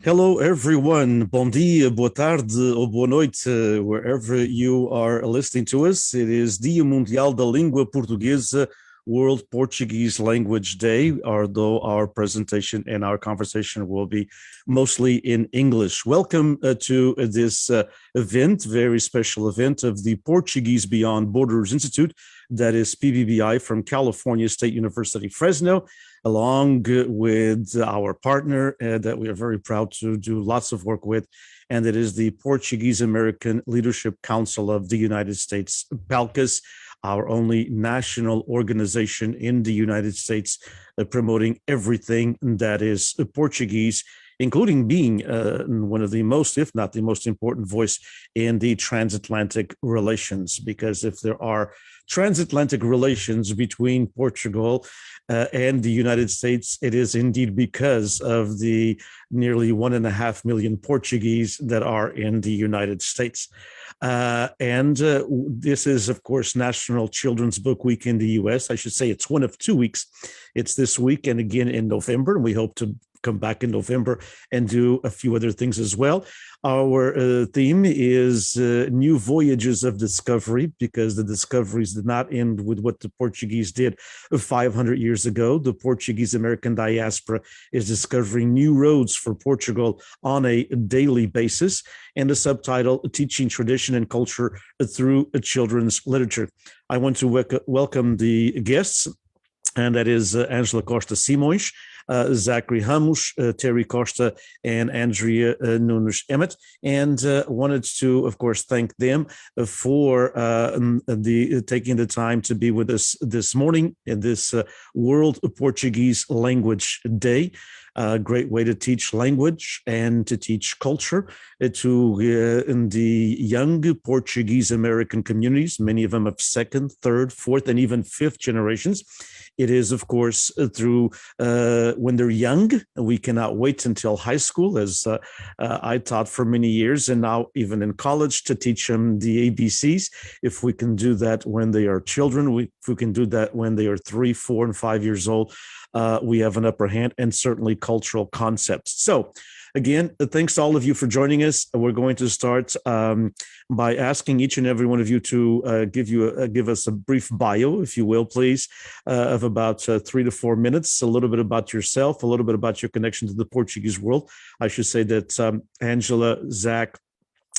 Hello, everyone. Bom dia, boa tarde ou boa noite, wherever you are listening to us. It is Dia Mundial da Língua Portuguesa, World Portuguese Language Day, although our presentation and our conversation will be mostly in English. Welcome to this event, very special event of the Portuguese Beyond Borders Institute, that is PBBI from California State University, Fresno, along with our partner that we are very proud to do lots of work with, and it is the Portuguese American Leadership Council of the United States, PALCUS, our only national organization in the United States promoting everything that is Portuguese, including being one of the most, if not the most important voice in the transatlantic relations. Because if there are transatlantic relations between Portugal and the United States, it is indeed because of the nearly 1.5 million Portuguese that are in the United States. And this is, of course, National Children's Book Week in the US. I should say it's one of 2 weeks. It's this week and again in November. We hope to come back in November and do a few other things as well. Our theme is new voyages of discovery, because the discoveries did not end with what the Portuguese did 500 years ago. The Portuguese American diaspora is discovering new roads for Portugal on a daily basis, and the subtitle, Teaching Tradition and Culture Through Children's Literature. I want to welcome the guests, and that is Angela Costa Simões, Zachary Ramos, Terry Costa, and Andrea Nunes Emmett, and wanted to, of course, thank them for taking the time to be with us this morning in this World Portuguese Language Day. A great way to teach language and to teach culture to in the young Portuguese American communities, many of them of second, third, fourth, and even fifth generations. It is, of course, through when they're young. We cannot wait until high school, as I taught for many years, and now even in college, to teach them the ABCs. If we can do that when they are children, if we can do that when they are 3, 4, and 5 years old, we have an upper hand, and certainly cultural concepts. So again, thanks to all of you for joining us. We're going to start by asking each and every one of you to give us a brief bio, if you will, please, of about 3 to 4 minutes, a little bit about yourself, a little bit about your connection to the Portuguese world. I should say that Angela, Zach,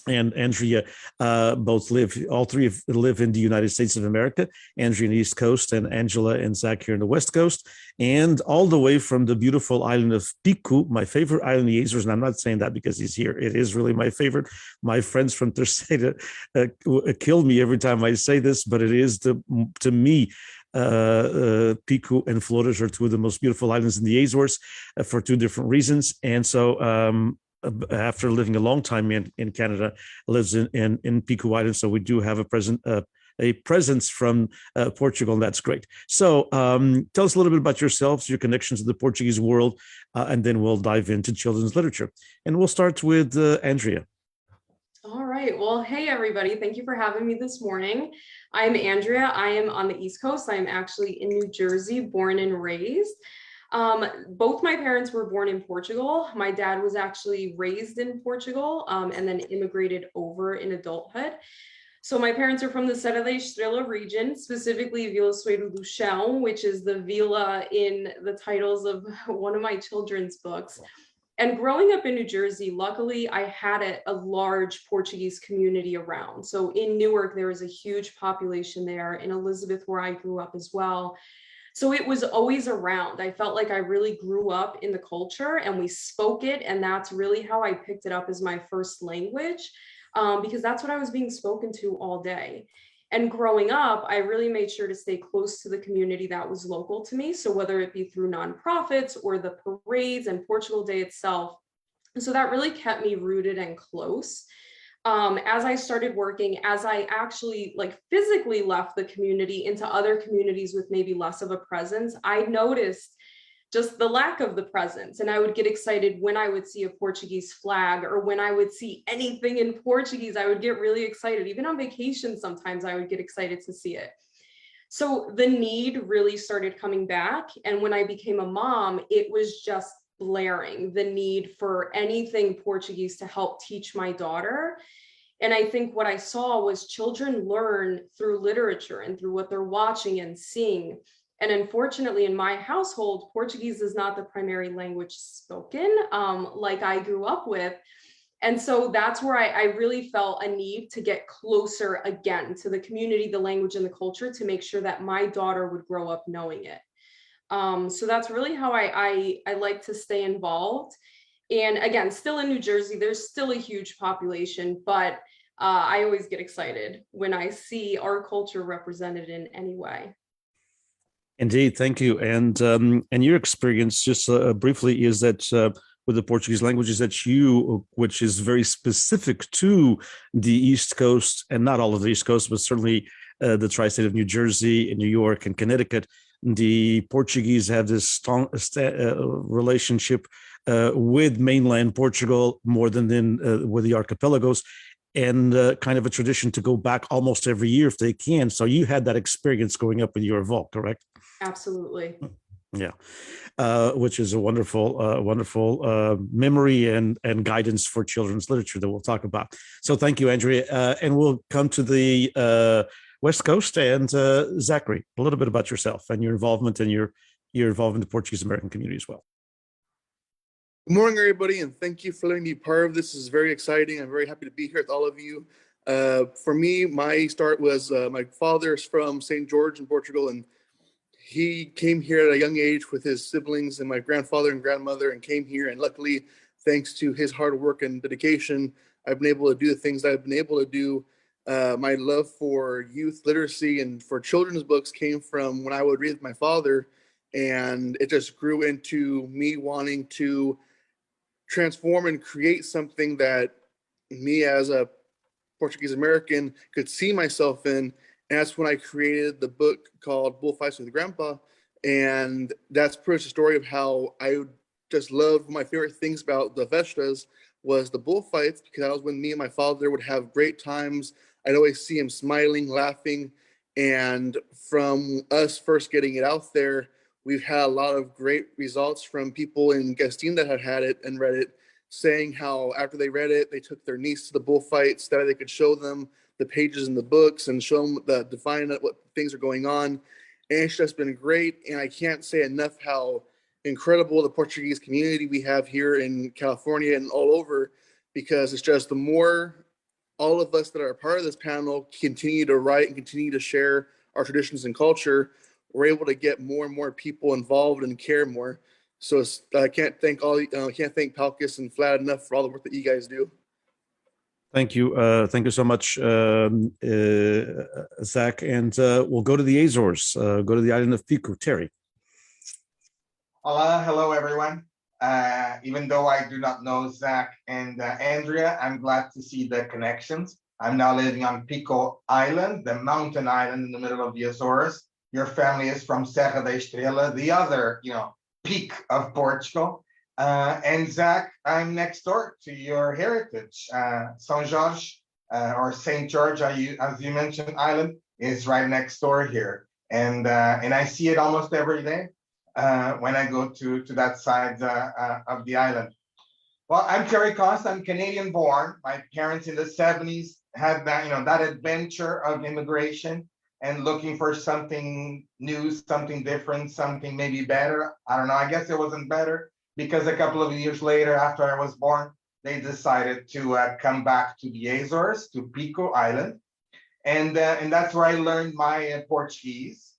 and Andrea all three live in the United States of America. Andrea in the East Coast, and Angela and Zach here in the West Coast, and all the way from the beautiful island of Pico, my favorite island in the Azores. And I'm not saying that because he's here. It is really my favorite. My friends from Terceira kill me every time I say this, but it is, to me, Pico and Flores are two of the most beautiful islands in the Azores for two different reasons. And so after living a long time in Canada, lives in Pico Island. So we do have a presence from Portugal, and that's great. So tell us a little bit about yourselves, your connections to the Portuguese world, and then we'll dive into children's literature. And we'll start with Andrea. All right. Well, hey, everybody. Thank you for having me this morning. I'm Andrea. I am on the East Coast. I'm actually in New Jersey, born and raised. Both my parents were born in Portugal. My dad was actually raised in Portugal and then immigrated over in adulthood. So my parents are from the Serra da Estrela region, specifically Vila Soeiro do Chão, which is the villa in the titles of one of my children's books. And growing up in New Jersey, luckily, I had a large Portuguese community around. So in Newark, there was a huge population there. In Elizabeth, where I grew up as well. So it was always around. I felt like I really grew up in the culture and we spoke it. And that's really how I picked it up as my first language, because that's what I was being spoken to all day. And growing up, I really made sure to stay close to the community that was local to me. So whether it be through nonprofits or the parades and Portugal Day itself. So that really kept me rooted and close. As I started working, as I actually physically left the community into other communities with maybe less of a presence, I noticed just the lack of the presence. And I would get excited when I would see a Portuguese flag or when I would see anything in Portuguese. I would get really excited. Even on vacation, sometimes I would get excited to see it. So the need really started coming back. And when I became a mom, it was just blaring, the need for anything Portuguese to help teach my daughter. And I think what I saw was children learn through literature and through what they're watching and seeing. And unfortunately, in my household, Portuguese is not the primary language spoken, like I grew up with. And so that's where I really felt a need to get closer again to the community, the language, and the culture to make sure that my daughter would grow up knowing it. So that's really how I like to stay involved. And again, still in New Jersey, there's still a huge population, but I always get excited when I see our culture represented in any way. Indeed, thank you. And your experience, just briefly, is that with the Portuguese language, is that you, which is very specific to the East Coast, and not all of the East Coast, but certainly the tri-state of New Jersey and New York and Connecticut, the Portuguese have this strong relationship with mainland Portugal more than with the archipelagos, and kind of a tradition to go back almost every year if they can. So you had that experience growing up with your vault, correct? Absolutely. Yeah, which is a wonderful memory and guidance for children's literature that we'll talk about. So thank you, Andrea, and we'll come to the West Coast and Zachary. A little bit about yourself and your involvement and your involvement in the Portuguese American community as well. Good morning, everybody, and thank you for letting me be part of this. This is very exciting. I'm very happy to be here with all of you. For me, my start was my father is from St. George in Portugal, and he came here at a young age with his siblings and my grandfather and grandmother and came here. And luckily, thanks to his hard work and dedication, I've been able to do the things that I've been able to do. My love for youth literacy and for children's books came from when I would read with my father, and it just grew into me wanting to transform and create something that me as a Portuguese American could see myself in. And that's when I created the book called Bullfights with Grandpa. And that's pretty much the story of how I just loved. My favorite things about the Vestas was the bullfights, because that was when me and my father would have great times. I'd always see him smiling, laughing. And from us first getting it out there, we've had a lot of great results from people in Gastin that had it and read it, saying how after they read it, they took their niece to the bullfights, that they could show them the pages in the books and show them define what things are going on. And it's just been great. And I can't say enough how incredible the Portuguese community we have here in California and all over, because it's just the more all of us that are a part of this panel continue to write and continue to share our traditions and culture, we're able to get more and more people involved and care more. So I can't thank Palkus and Vlad enough for all the work that you guys do. Thank you. Thank you so much, Zach. And we'll go to the Azores, go to the island of Pico. Terry. Hola, hello, everyone. Even though I do not know Zach and Andrea, I'm glad to see the connections. I'm now living on Pico Island, the mountain island in the middle of the Azores. Your family is from Serra da Estrela, the other, peak of Portugal. And Zach, I'm next door to your heritage. São Jorge, or St. George, as you mentioned, island is right next door here. And I see it almost every day when I go to that side of the island. Well, I'm Terry Cost. I'm Canadian born. My parents in the 70s had that adventure of immigration and looking for something new, something different, something maybe better. I don't know. I guess it wasn't better, because a couple of years later, after I was born, they decided to come back to the Azores, to Pico Island. And that's where I learned my Portuguese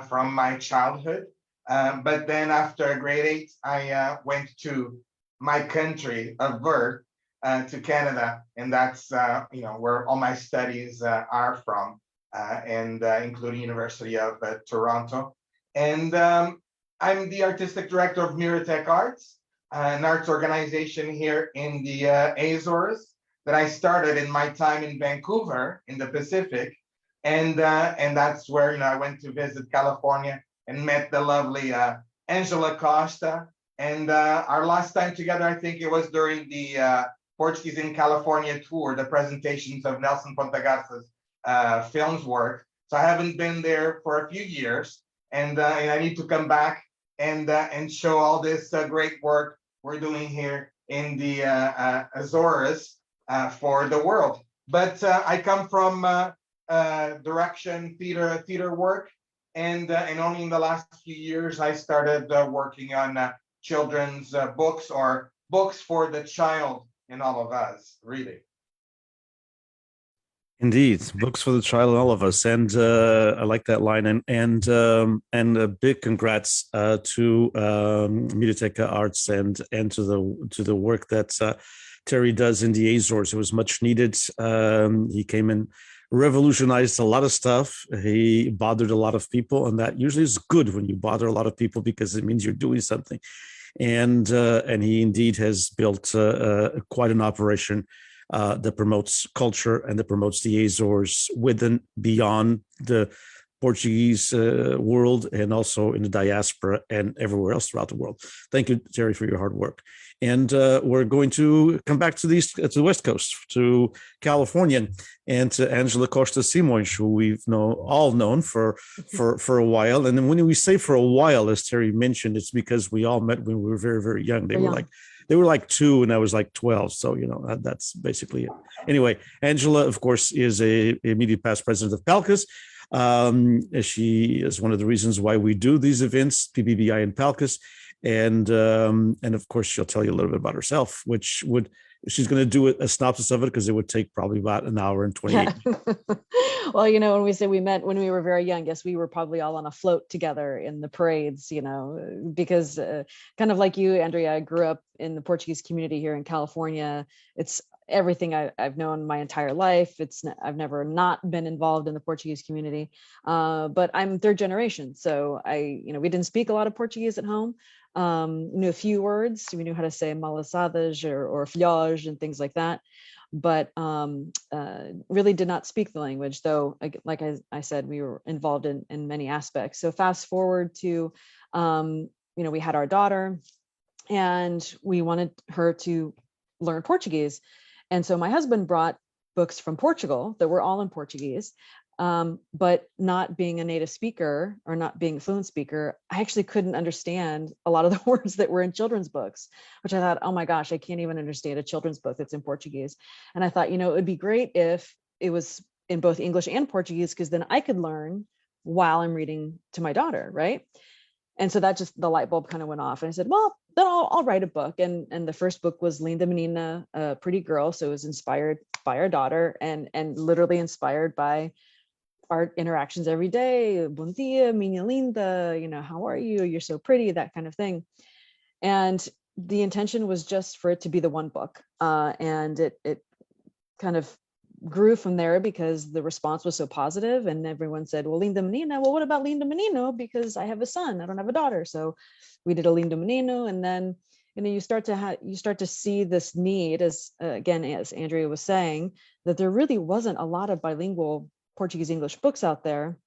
from my childhood. But then after grade 8, I went to my country of birth, to Canada. And that's where all my studies are from, and including University of Toronto. And I'm the artistic director of Miratech Arts, an arts organization here in the Azores that I started in my time in Vancouver in the Pacific. And that's where I went to visit California and met the lovely Angela Costa. And our last time together, I think it was during the Portuguese in California tour, the presentations of Nelson Pontagarça's films work. So I haven't been there for a few years, and I need to come back and show all this great work we're doing here in the Azores for the world. But I come from direction theater work, and only in the last few years I started working on children's books or books for the child in all of us, really. Indeed, books for the child and all of us, and I like that line. And a big congrats to Mediateca Arts and to the work that Terry does in the Azores. It was much needed. He came and revolutionized a lot of stuff. He bothered a lot of people, and that usually is good when you bother a lot of people because it means you're doing something. And he indeed has built quite an operation that promotes culture and that promotes the Azores with and beyond the Portuguese world, and also in the diaspora and everywhere else throughout the world. Thank you, Terry, for your hard work. And we're going to come back to the West Coast, to California, and to Angela Costa Simões, who we've all known for a while. And then when we say for a while, as Terry mentioned, it's because we all met when we were very, very young. They were like 2 and I was like 12. So, that's basically it. Anyway, Angela, of course, is a immediate past president of PALCUS. She is one of the reasons why we do these events, PBBI and PALCUS. And of course, she'll tell you a little bit about herself, which she's going to do a synopsis of it because it would take probably about an hour and 28 minutes. Well, when we say we met when we were very young, yes, we were probably all on a float together in the parades, because kind of like you, Andrea, I grew up in the Portuguese community here in California. It's everything I've known my entire life. I've never not been involved in the Portuguese community, but I'm third generation. So we didn't speak a lot of Portuguese at home. Knew a few words. We knew how to say malasadas or filhos and things like that, but really did not speak the language, though, like I said, we were involved in many aspects. So fast forward to, we had our daughter and we wanted her to learn Portuguese. And so my husband brought books from Portugal that were all in Portuguese. But not being a native speaker or not being a fluent speaker, I actually couldn't understand a lot of the words that were in children's books, which I thought, oh my gosh, I can't even understand a children's book that's in Portuguese. And I thought, it would be great if it was in both English and Portuguese, because then I could learn while I'm reading to my daughter, right? And so that just, the light bulb kind of went off. And I said, well, then I'll write a book. And the first book was Linda Menina, a Pretty Girl. So it was inspired by our daughter and literally inspired by our interactions every day. Bom dia, minha linda, how are you? You're so pretty, that kind of thing. And the intention was just for it to be the one book. And it kind of grew from there because the response was so positive, and everyone said, well, Linda Menina, well, what about Linda Menino? Because I have a son, I don't have a daughter. So we did a Linda Menino, and then you start to see this need, as Andrea was saying, that there really wasn't a lot of bilingual Portuguese English books out there.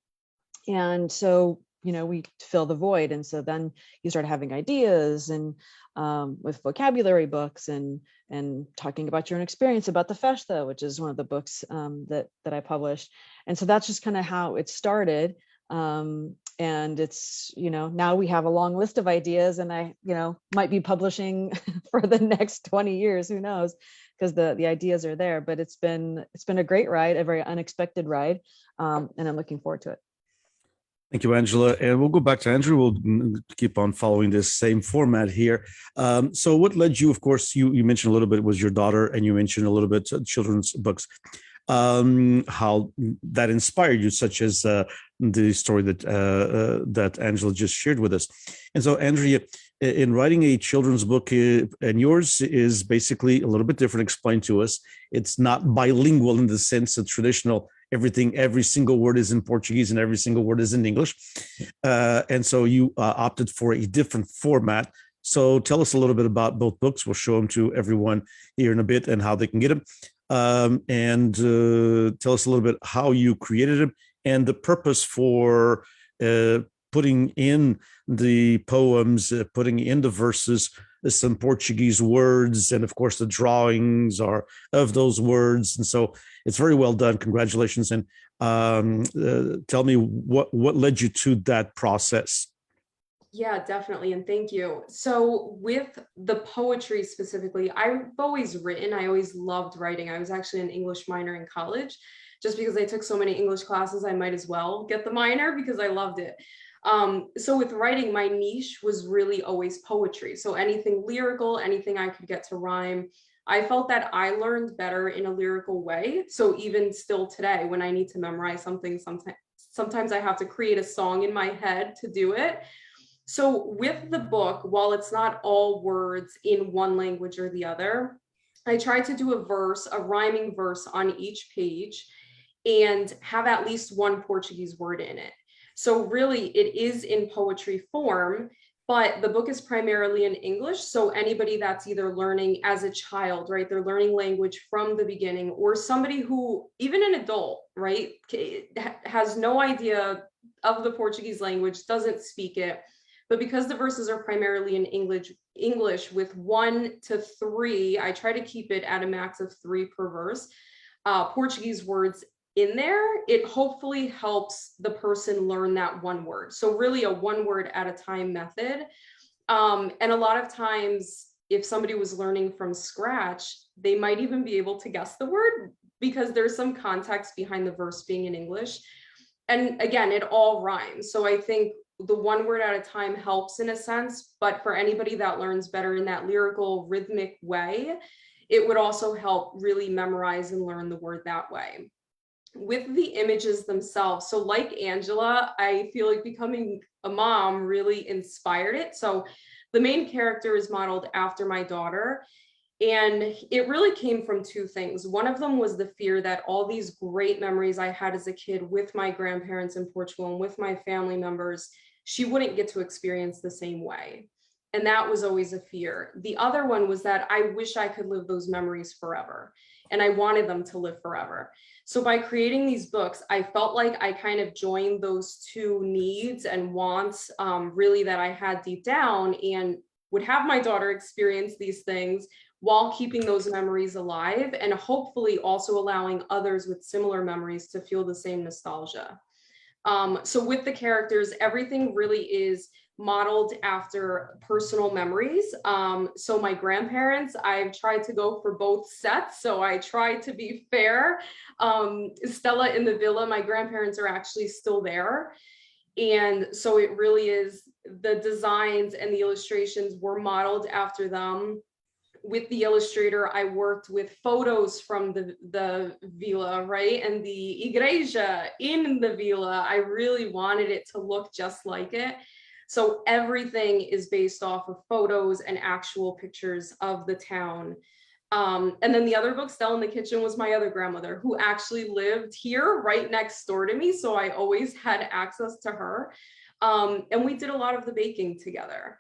And so, we fill the void. And so then you start having ideas and with vocabulary books and talking about your own experience about the Festa, which is one of the books that I published. And so that's just kind of how it started. And it's, now we have a long list of ideas, and I, might be publishing for the next 20 years, who knows, because the ideas are there. But it's been a great ride, a very unexpected ride. And I'm looking forward to it. Thank you, Angela. And we'll go back to Andrew. We'll keep on following this same format here. So what led you, of course, you mentioned a little bit was your daughter, and you mentioned a little bit children's books. How that inspired you, such as the story that Angela just shared with us. And so, Andrea, in writing a children's book, and yours is basically a little bit different. Explain to us. It's not bilingual in the sense of traditional. Every single word is in Portuguese and every single word is in English. And so you opted for a different format. So tell us a little bit about both books. We'll show them to everyone here in a bit and how they can get them. And tell us a little bit how you created them and the purpose for putting in the poems, putting in the verses, some Portuguese words, and of course the drawings are of those words. And so it's very well done. Congratulations. And tell me what led you to that process. Yeah, definitely. And thank you. So with the poetry specifically, I've always written, I always loved writing. I was actually an English minor in college. Just because I took so many English classes, I might as well get the minor because I loved it. So with writing, my niche was really always poetry. So anything lyrical, anything I could get to rhyme. I felt that I learned better in a lyrical way. So even still today, when I need to memorize something, sometimes I have to create a song in my head to do it. So with the book, while it's not all words in one language or the other, I try to do a verse, a rhyming verse on each page and have at least one Portuguese word in it. So really it is in poetry form, but the book is primarily in English. So anybody that's either learning as a child, right, they're learning language from the beginning, or somebody who, even an adult, right, has no idea of the Portuguese language, doesn't speak it, but because the verses are primarily in English with 1 to 3, I try to keep it at a max of 3 per verse, Portuguese words in there, it hopefully helps the person learn that one word. So really a one word at a time method. And a lot of times, if somebody was learning from scratch, they might even be able to guess the word because there's some context behind the verse being in English. And again, it all rhymes. So I think the one word at a time helps in a sense, but for anybody that learns better in that lyrical, rhythmic way, it would also help really memorize and learn the word that way. With the images themselves, so like Angela, I feel like becoming a mom really inspired it. So the main character is modeled after my daughter. And it really came from 2 things. One of them was the fear that all these great memories I had as a kid with my grandparents in Portugal and with my family members, she wouldn't get to experience the same way. And that was always a fear. The other one was that I wish I could live those memories forever. And I wanted them to live forever. So by creating these books, I felt like I kind of joined those 2 needs and wants really that I had deep down, and would have my daughter experience these things while keeping those memories alive, and hopefully also allowing others with similar memories to feel the same nostalgia. So with the characters, everything really is modeled after personal memories. So my grandparents, I've tried to go for both sets. So I try to be fair. Stella in the villa, my grandparents are actually still there. And so it really is, the designs and the illustrations were modeled after them. With the illustrator, I worked with photos from the villa, right? And the igreja in the villa, I really wanted it to look just like it. So everything is based off of photos and actual pictures of the town. And then the other book, Stella in the Kitchen, was my other grandmother who actually lived here right next door to me. So I always had access to her. And we did a lot of the baking together.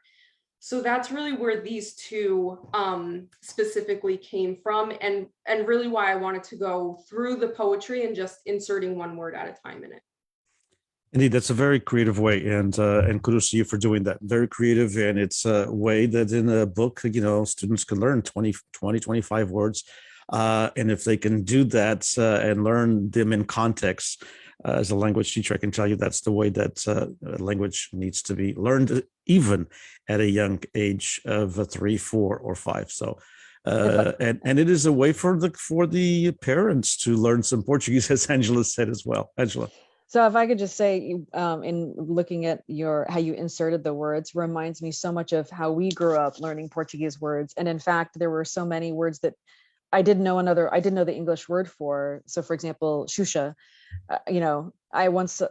So that's really where these 2 specifically came from, and really why I wanted to go through the poetry and just inserting one word at a time in it. Indeed, that's a very creative way, and kudos to you for doing that. Very creative, and it's a way that in a book, students can learn 20, 25 words. And if they can do that and learn them in context, as a language teacher, I can tell you that's the way that language needs to be learned, even at a young age of 3, 4, or 5. So, and it is a way for the parents to learn some Portuguese, as Angela said as well. Angela. So if I could just say, in looking at how you inserted the words, reminds me so much of how we grew up learning Portuguese words. And in fact, there were so many words that I didn't know the English word for. So for example, Xuxa, I once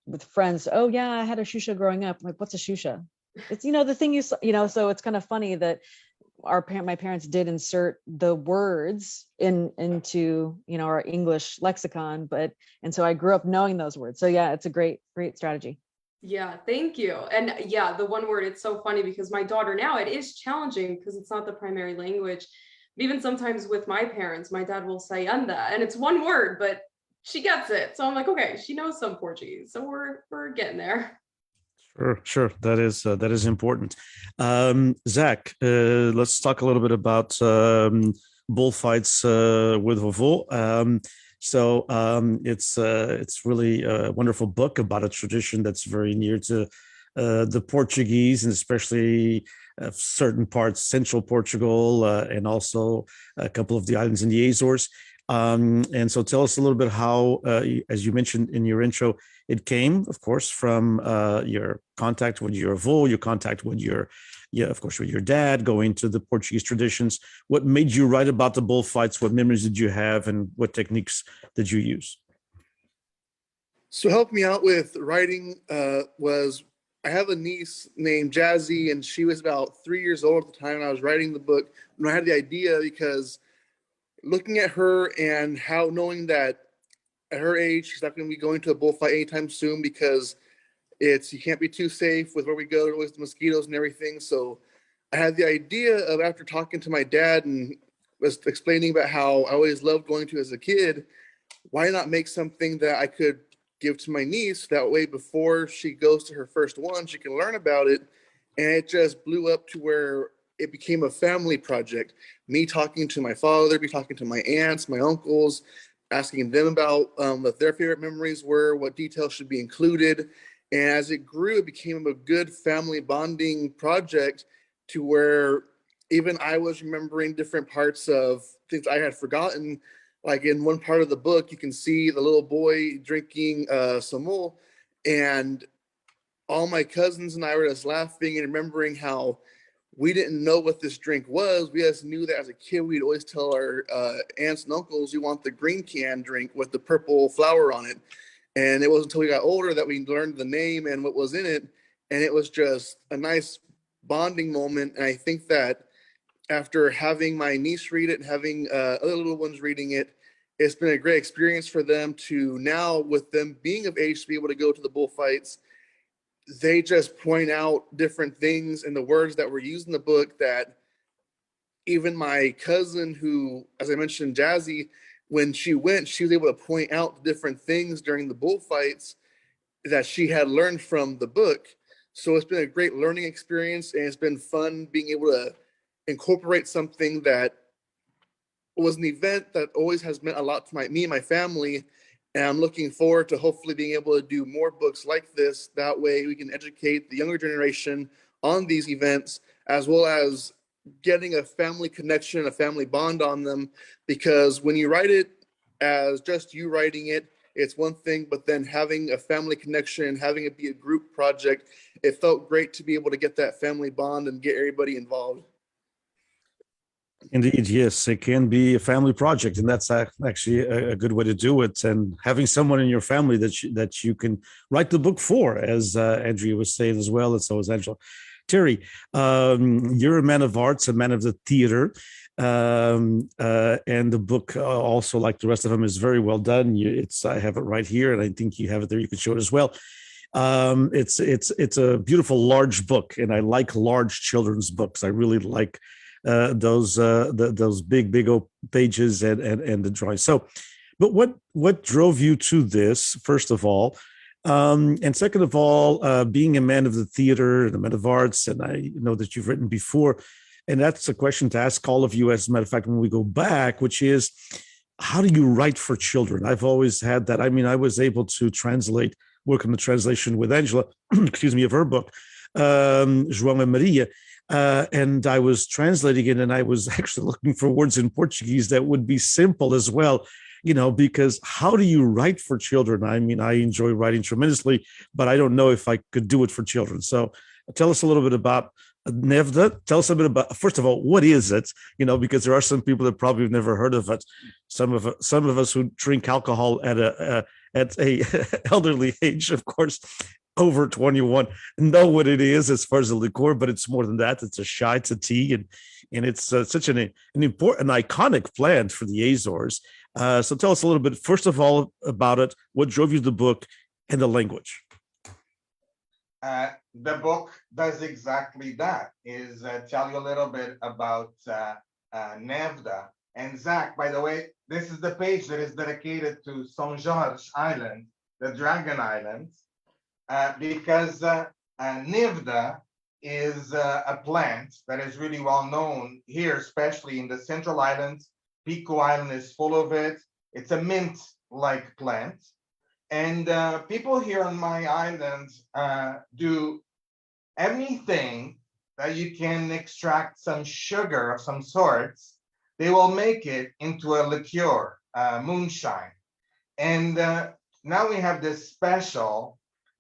with friends, oh yeah, I had a Xuxa growing up. I'm like, what's a Xuxa? It's, the thing so it's kind of funny that my parents did insert the words into our English lexicon, and so I grew up knowing those words. So yeah, it's a great strategy. Yeah, thank you. And yeah, the one word, it's so funny because my daughter now, it is challenging because it's not the primary language. But even sometimes with my parents, my dad will say anda, and it's one word, but she gets it. So I'm like, okay, she knows some Portuguese. So we're getting there. Sure. That is important. Zach, let's talk a little bit about bullfights with Vovô. It's really a wonderful book about a tradition that's very near to the Portuguese, and especially certain parts, central Portugal, and also a couple of the islands in the Azores. And so tell us a little bit how, as you mentioned in your intro, it came, of course, from your contact with your avô, your contact with your, yeah, of course, with your dad, going to the Portuguese traditions. What made you write about the bullfights? What memories did you have, and what techniques did you use? So helped me out with writing was I have a niece named Jazzy, and she was about 3 years old at the time I was writing the book. And I had the idea because looking at her and how knowing that at her age she's not going to be going to a bullfight anytime soon because you can't be too safe with where we go with the mosquitoes and everything. So I had the idea of, after talking to my dad and was explaining about how I always loved going to as a kid, why not make something that I could give to my niece? That way, before she goes to her first one, she can learn about it. And it just blew up to where it became a family project. Me talking to my father, be talking to my aunts, my uncles, asking them about what their favorite memories were, what details should be included. And as it grew, it became a good family bonding project to where even I was remembering different parts of things I had forgotten. Like in one part of the book, you can see the little boy drinking samol, and all my cousins and I were just laughing and remembering how we didn't know what this drink was. We just knew that as a kid, we'd always tell our aunts and uncles, "You want the green can drink with the purple flower on it." And it wasn't until we got older that we learned the name and what was in it. And it was just a nice bonding moment. And I think that after having my niece read it and having other little ones reading it, it's been a great experience for them to now, with them being of age to be able to go to the bullfights, they just point out different things in the words that were used in the book that even my cousin, who, as I mentioned, Jazzy, when she went, she was able to point out different things during the bullfights that she had learned from the book. So it's been a great learning experience, and it's been fun being able to incorporate something that was an event that always has meant a lot to me and my family. And I'm looking forward to hopefully being able to do more books like this. That way we can educate the younger generation on these events, as well as getting a family connection, a family bond on them. Because when you write it as just you writing it, it's one thing, but then having a family connection, having it be a group project, it felt great to be able to get that family bond and get everybody involved. Indeed, yes, it can be a family project, and that's actually a good way to do it. And having someone in your family that you can write the book for, as Andrea was saying as well, and so is Angela. Terry, you're a man of arts, a man of the theater, and the book also, like the rest of them, is very well done. I have it right here, and I think you have it there. You can show it as well. It's a beautiful large book, and I like large children's books. I really like those big old pages and the drawings. So, but what drove you to this, first of all, and second of all, being a man of the theater and a man of arts, and I know that you've written before, and that's a question to ask all of you. As a matter of fact, when we go back, which is, how do you write for children? I've always had that. I mean, I was able to work on the translation with Angela, excuse me, of her book, João and Maria. And I was translating it, and I was actually looking for words in Portuguese that would be simple as well, because how do you write for children? I mean, I enjoy writing tremendously, but I don't know if I could do it for children. So tell us a little bit about Nevda. Tell us a bit about, first of all, what is it? Because there are some people that probably have never heard of it. Some of us who drink alcohol at a elderly age, of course, over 21, know what it is as far as a liqueur, but it's more than that. It's a shot, it's a tea, and it's such an important, iconic plant for the Azores. So tell us a little bit, first of all, about it, what drove you to the book, and the language. The book does exactly that, is tell you a little bit about Nevda. And Zach, by the way, this is the page that is dedicated to São Jorge Island, the Dragon Islands. Because Nivda is a plant that is really well known here, especially in the Central Islands. Pico Island is full of it. It's a mint-like plant. And people here on my island do anything that you can extract some sugar of some sorts, they will make it into a liqueur, moonshine. And now we have this special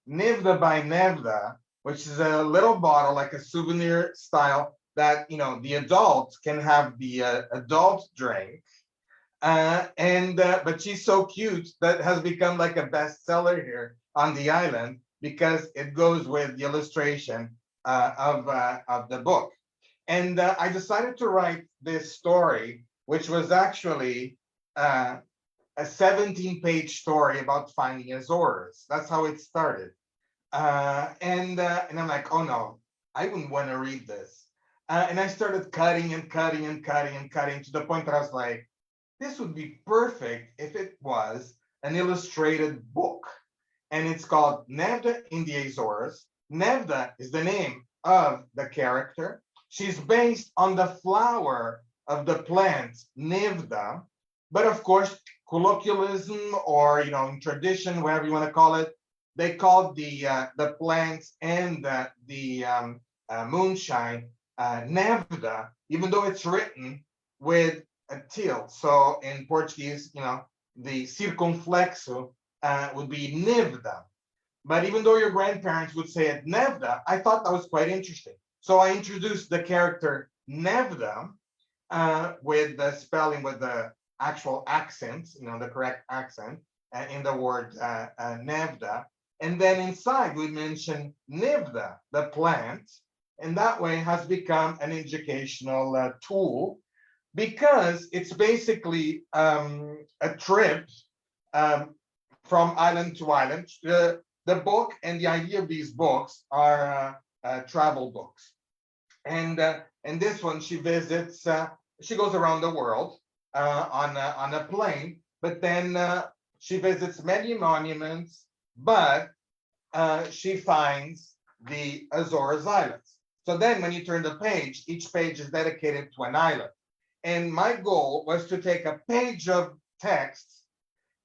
Nivda by Nevda, which is a little bottle, like a souvenir style, that the adults can have the adult drink. But she's so cute that has become like a bestseller here on the island because it goes with the illustration of the book. And I decided to write this story, which was actually a 17-page story about finding Azores. That's how it started. And I'm like, oh no, I wouldn't want to read this. And I started cutting and cutting and cutting and cutting to the point that I was like, this would be perfect if it was an illustrated book. And it's called Nevda in the Azores. Nevda is the name of the character. She's based on the flower of the plant Nivda, but of course, colloquialism or in tradition, whatever you want to call it, they called the plants and the moonshine Nevda, even though it's written with a tilde. So in Portuguese, the circunflexo would be Nivda. But even though your grandparents would say it Nevda, I thought that was quite interesting. So I introduced the character Nevda with the spelling, with the actual accent, the correct accent in the word Nevda. And then inside we mention Nivda, the plant, and that way has become an educational tool because it's basically a trip from island to island. The book and the idea of these books are travel books. And this one, she visits, she goes around the world on a plane, but then she visits many monuments, but she finds the Azores Islands. So then when you turn the page, each page is dedicated to an island. And my goal was to take a page of text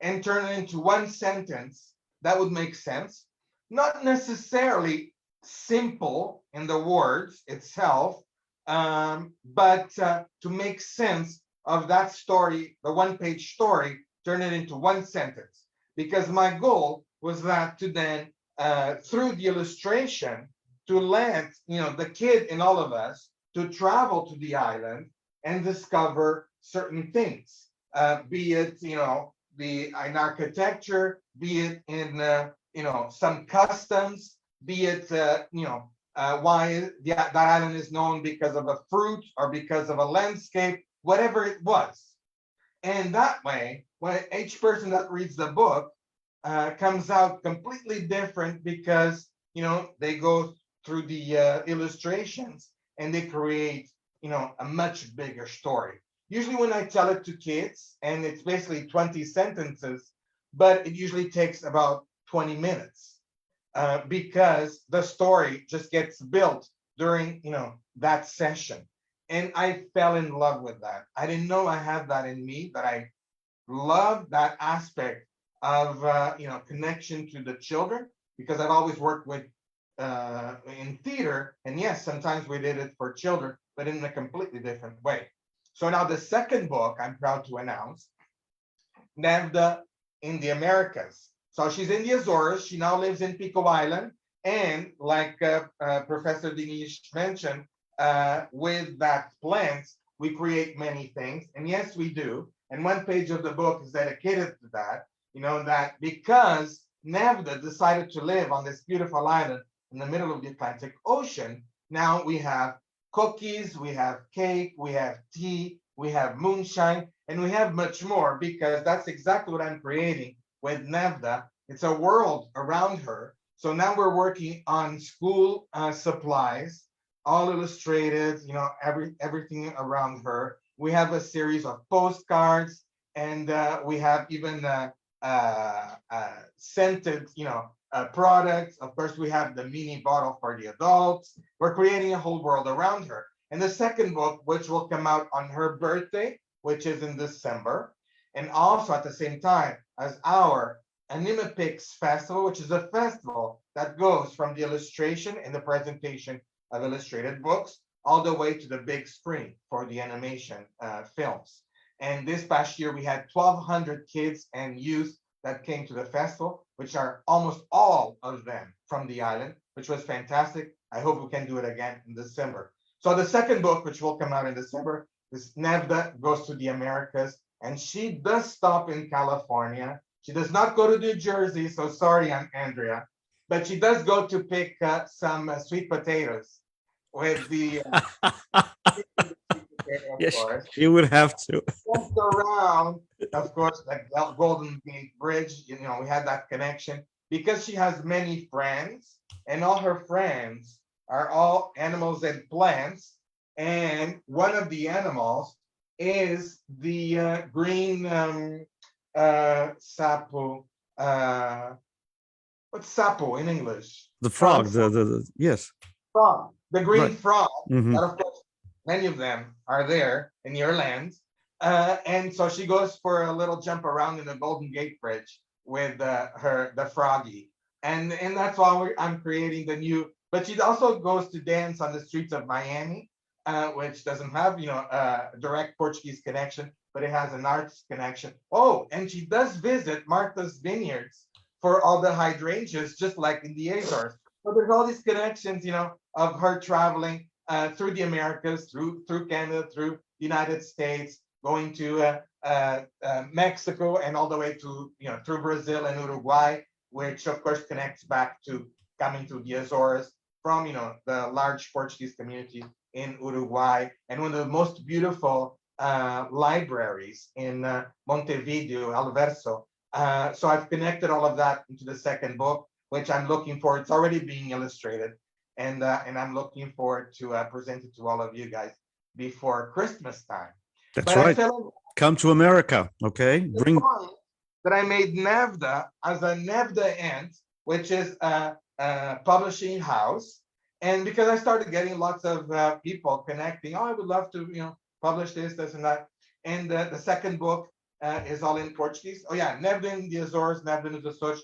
and turn it into one sentence that would make sense, not necessarily simple in the words itself, but to make sense of that story, the one-page story, turn it into one sentence. Because my goal was that to then, through the illustration, to let the kid in all of us to travel to the island and discover certain things, be it in architecture, be it in some customs, be it why that island is known because of a fruit or because of a landscape, whatever it was. And that way, when each person that reads the book comes out completely different because they go through the illustrations and they create a much bigger story. Usually when I tell it to kids, and it's basically 20 sentences, but it usually takes about 20 minutes because the story just gets built during that session. And I fell in love with that. I didn't know I had that in me, but I love that aspect of connection to the children, because I've always worked with in theater, and yes, sometimes we did it for children, but in a completely different way. So now the second book I'm proud to announce, Nevda in the Americas. So she's in the Azores. She now lives in Pico Island, and like Professor Denise mentioned, with that plant, we create many things, and yes, we do. And one page of the book is dedicated to that. That because Nevda decided to live on this beautiful island in the middle of the Atlantic Ocean, now we have cookies, we have cake, we have tea, we have moonshine, and we have much more, because that's exactly what I'm creating with Nevda. It's a world around her. So now we're working on school supplies, all illustrated, everything around her. We have a series of postcards, and we have even scented, products. Of course, we have the mini bottle for the adults. We're creating a whole world around her. And the second book, which will come out on her birthday, which is in December, and also at the same time as our Animapix Festival, which is a festival that goes from the illustration and the presentation of illustrated books all the way to the big screen for the animation films. And this past year, we had 1,200 kids and youth that came to the festival, which are almost all of them from the island, which was fantastic. I hope we can do it again in December. So the second book, which will come out in December, is Nevda Goes to the Americas. And she does stop in California. She does not go to New Jersey, so sorry, Andrea, but she does go to pick some sweet potatoes with the Yes, you would have to. Just around, of course, like Golden Gate Bridge, you know, we had that connection because she has many friends, and all her friends are all animals and plants. And one of the animals is the green sapo. What's sapo in English? The frog, yes. Frog, the green Right. frog. Mhm. That of course, many of them are there in your land. And so she goes for a little jump around in the Golden Gate Bridge with the froggy. And that's why I'm creating the new, but she also goes to dance on the streets of Miami, which doesn't have, you know, a direct Portuguese connection, but it has an arts connection. Oh, and she does visit Martha's Vineyards for all the hydrangeas, just like in the Azores. So there's all these connections, you know, of her traveling through the Americas, through Canada, through the United States, going to Mexico, and all the way to, you know, through Brazil and Uruguay, which of course connects back to coming to the Azores from, you know, the large Portuguese community in Uruguay, and one of the most beautiful libraries in Montevideo, Alverso. So I've connected all of that into the second book, which I'm looking for. It's already being illustrated, and I'm looking forward to present it to all of you guys before Christmas time. That's But right. I felt Come to America, okay? the Bring. point that I made Nevda as a Nevda Ant, which is a publishing house. And because I started getting lots of people connecting, oh, I would love to, you know, publish this, and that. And the second book is all in Portuguese. Oh yeah, Nevda in the Azores, Nevda in the Açores.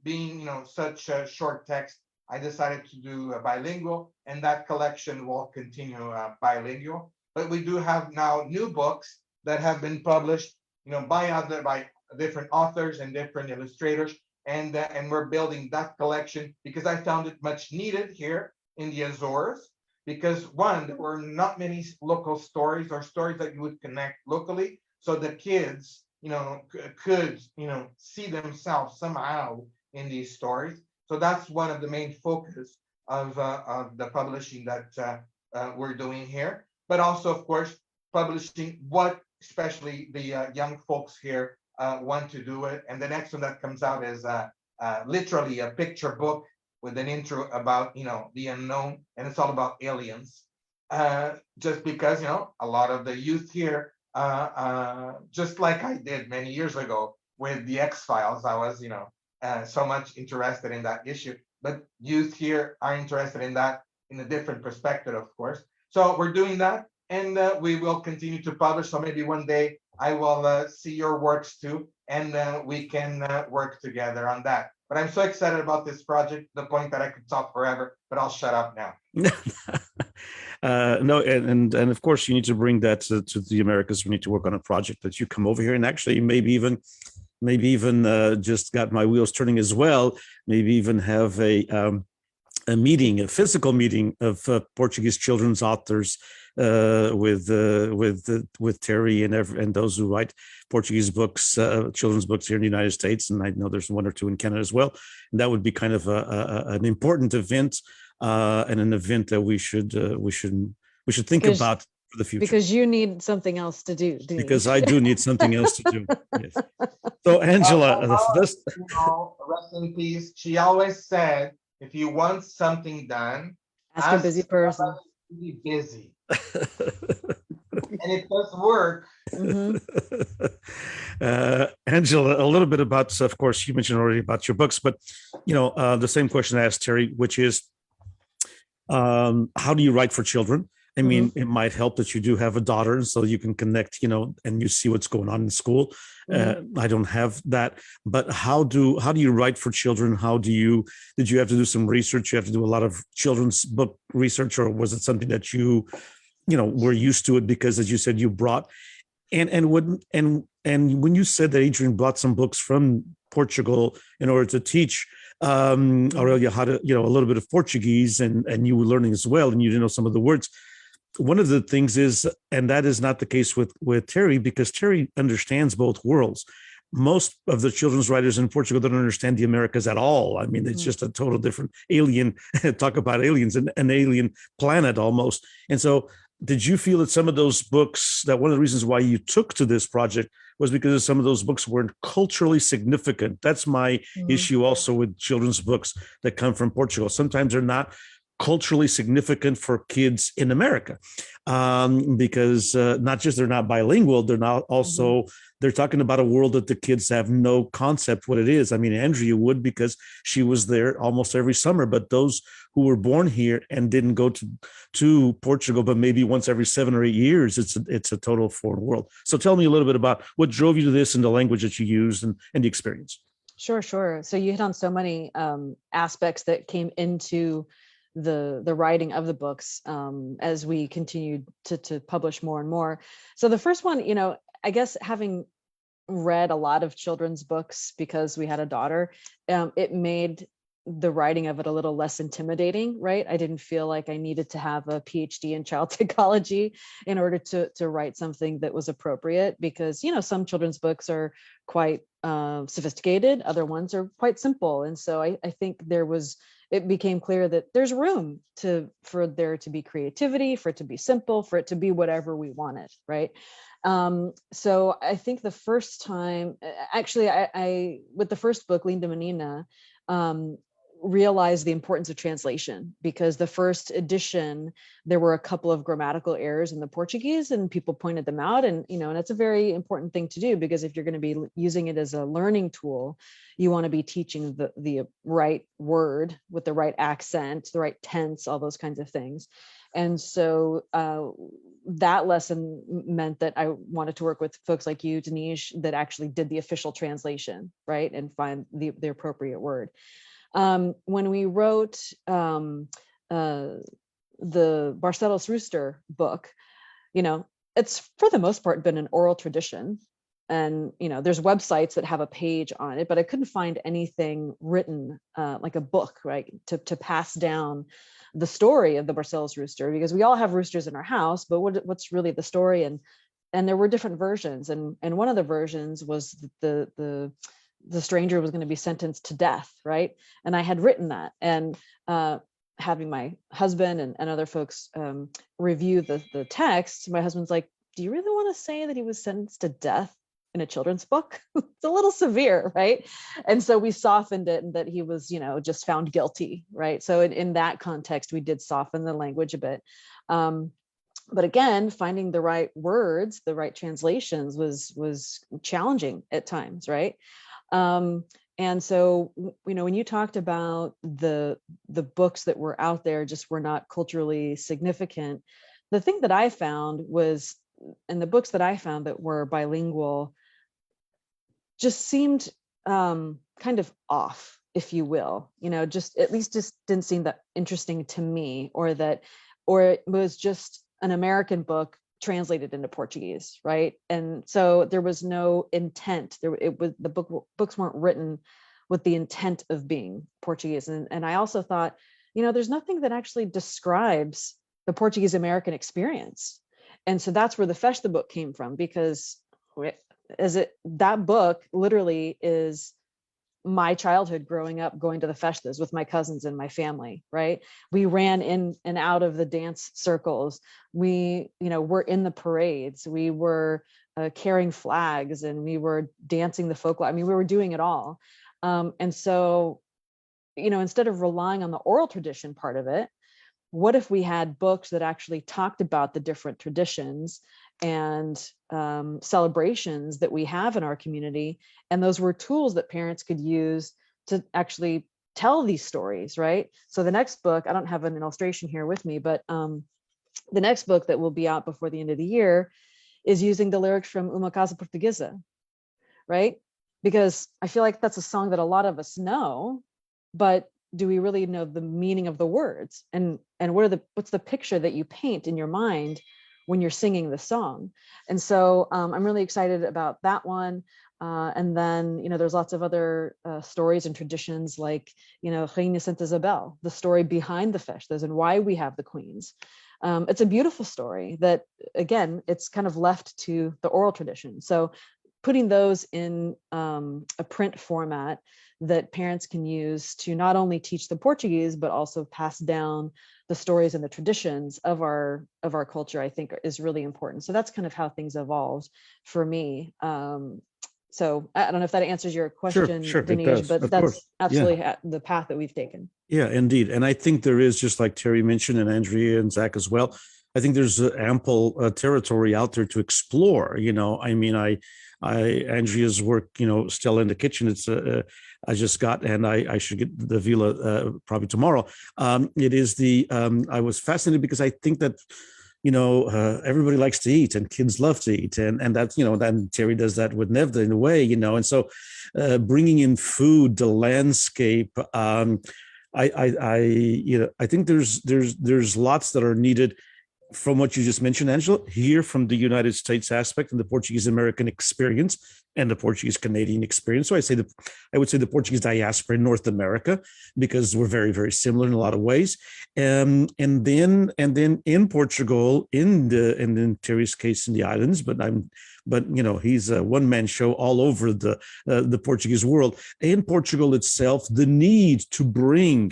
Being, you know, such a short text, I decided to do a bilingual, and that collection will continue bilingual. But we do have now new books that have been published, you know, by different authors and different illustrators, and we're building that collection because I found it much needed here in the Azores. Because one, there were not many local stories or stories that you would connect locally, so the kids, you know, could, you know, see themselves somehow in these stories. So that's one of the main focus of the publishing that we're doing here. But also, of course, publishing what especially the young folks here want to do it. And the next one that comes out is literally a picture book with an intro about, you know, the unknown, and it's all about aliens. Just because, you know, a lot of the youth here, just like I did many years ago with the X-Files, I was, you know, so much interested in that issue. But youth here are interested in that in a different perspective, of course. So we're doing that, and we will continue to publish. So maybe one day I will see your works too, and we can work together on that. But I'm so excited about this project, the point that I could talk forever, but I'll shut up now. No, and of course you need to bring that to the Americas. We need to work on a project that you come over here and actually maybe even just got my wheels turning as well. Maybe even have a meeting, a physical meeting of Portuguese children's authors with Terry and those who write Portuguese books, children's books here in the United States, and I know there's one or two in Canada as well. And that would be kind of an important event, and an event that we should think about for the future. Because you need something else to do. Because I do need something else to do. Yes. So Angela, you know, rest in peace. She always said, if you want something done, ask a busy person. Be busy. And it does work. Mm-hmm. Angela, a little bit about, of course, you mentioned already about your books, but you know, the same question I asked Terry, which is, how do you write for children? I mean, it might help that you do have a daughter, and so you can connect, and you see what's going on in school. I don't have that, but how do you write for children? Did you have to do some research? You have to do a lot of children's book research, or was it something that were used to it because, as you said, you brought and when you said that Adrian brought some books from Portugal in order to teach Aurelia how to, a little bit of Portuguese, and you were learning as well, and you didn't know some of the words. One of the things is, and that is not the case with Terry, because Terry understands both worlds. Most of the children's writers in Portugal don't understand the Americas at all. I mean, it's just a total different alien, talk about aliens, an alien planet almost. And so did you feel that some of those books, that one of the reasons why you took to this project was because some of those books weren't culturally significant? That's my issue also with children's books that come from Portugal. Sometimes they're not culturally significant for kids in America, because not just they're not bilingual, they're not also, they're talking about a world that the kids have no concept what it is. I mean, Andrea would, because she was there almost every summer, but those who were born here and didn't go to Portugal, but maybe once every 7 or 8 years, it's a total foreign world. So tell me a little bit about what drove you to this and the language that you used and the experience. Sure. So you hit on so many aspects that came into the writing of the books as we continued to publish more and more. So the first one, I guess having read a lot of children's books because we had a daughter, it made the writing of it a little less intimidating, right? I didn't feel like I needed to have a PhD in child psychology in order to write something that was appropriate, because, some children's books are quite sophisticated, other ones are quite simple. And so I think it became clear that there's room for there to be creativity, for it to be simple, for it to be whatever we wanted, right? So I think the first time, actually, I with the first book, Linda Menina, realized the importance of translation, because the first edition, there were a couple of grammatical errors in the Portuguese, and people pointed them out. And, and it's a very important thing to do, because if you're going to be using it as a learning tool, you want to be teaching the right word with the right accent, the right tense, all those kinds of things. And so that lesson meant that I wanted to work with folks like you, Denise, that actually did the official translation, right, and find the appropriate word. When we wrote the Barcelos Rooster book, it's for the most part been an oral tradition. And, there's websites that have a page on it, but I couldn't find anything written like a book, right, to pass down the story of the Barcelos Rooster, because we all have roosters in our house, but what's really the story? And there were different versions. And one of the versions was the stranger was going to be sentenced to death, right? And I had written that, and having my husband and other folks review the text, my husband's like, do you really want to say that he was sentenced to death in a children's book? It's a little severe, right? And so we softened it, and that he was, just found guilty, right? So in that context, we did soften the language a bit. But again, finding the right words, the right translations was challenging at times, right? And so, when you talked about the books that were out there just were not culturally significant, the thing that I found was, and the books that I found that were bilingual just seemed kind of off, if you will, just didn't seem that interesting to me, or it was just an American book translated into Portuguese, right? And so there was no intent. The books weren't written with the intent of being Portuguese. And I also thought, there's nothing that actually describes the Portuguese American experience. And so that's where the Festa book came from, because that book literally is my childhood growing up, going to the festas with my cousins and my family, right? We ran in and out of the dance circles. We, were in the parades. We were carrying flags, and we were dancing the folklore. I mean, we were doing it all. And so, instead of relying on the oral tradition part of it, what if we had books that actually talked about the different traditions and celebrations that we have in our community, and those were tools that parents could use to actually tell these stories, right? So the next book, I don't have an illustration here with me, but the next book that will be out before the end of the year is using the lyrics from Uma Casa Portuguesa, right? Because I feel like that's a song that a lot of us know, but do we really know the meaning of the words? And what's the picture that you paint in your mind when you're singing the song? And so I'm really excited about that one. And then, there's lots of other stories and traditions like, Rainha Santa Isabel, the story behind the festas and why we have the queens. It's a beautiful story that, again, it's kind of left to the oral tradition. So putting those in a print format that parents can use to not only teach the Portuguese, but also pass down the stories and the traditions of our culture, I think is really important. So that's kind of how things evolved for me. So I don't know if that answers your question, Sure, Denise, but that's absolutely the path that we've taken. Yeah, indeed. And I think there is, just like Terry mentioned, and Andrea and Zach as well, I think there's ample territory out there to explore. Andrea's work, still in the kitchen. It's I just got, and I should get the villa probably tomorrow. It is I was fascinated because I think that everybody likes to eat and kids love to eat, and that's then Terry does that with Nevda in a way, and so bringing in food, the landscape. I think there's lots that are needed from what you just mentioned, Angela, here from the United States aspect and the Portuguese American experience and the Portuguese Canadian experience. So I would say the Portuguese diaspora in North America, because we're very, very similar in a lot of ways. And then in Portugal, and in Terry's case in the islands, but he's a one-man show all over the Portuguese world. In Portugal itself, the need to bring